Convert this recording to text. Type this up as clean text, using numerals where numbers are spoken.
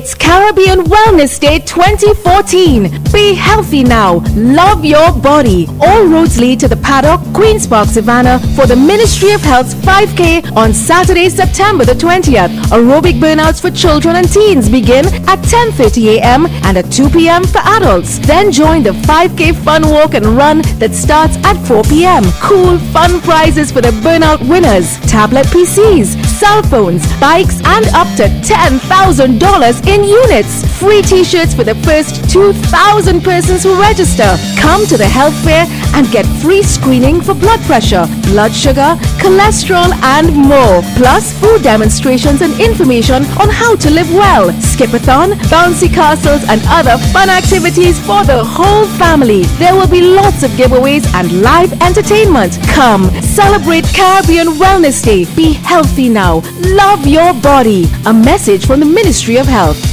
It's Caribbean Wellness Day 2014. Be healthy now. Love your body. All roads lead to the paddock, Queen's Park, Savannah for the Ministry of Health's 5K on Saturday, September the 20th. Aerobic burnouts for children and teens begin at 10:30 a.m. and at 2 p.m. for adults. Then join the 5K fun walk and run that starts at 4 p.m. Cool, fun prizes for the burnout winners. Tablet PCs, cell phones, bikes, and up to $10,000 in units. Free t-shirts for the first 2,000 persons who register. Come to the health fair and get free screening for blood pressure, blood sugar, cholesterol, and more. Plus food demonstrations and information on how to live well. Skipathon, bouncy castles, and other fun activities for the whole family. There will be lots of giveaways and live entertainment. Come, celebrate Caribbean Wellness Day. Be healthy now. Love your body. A message from the Ministry of Health.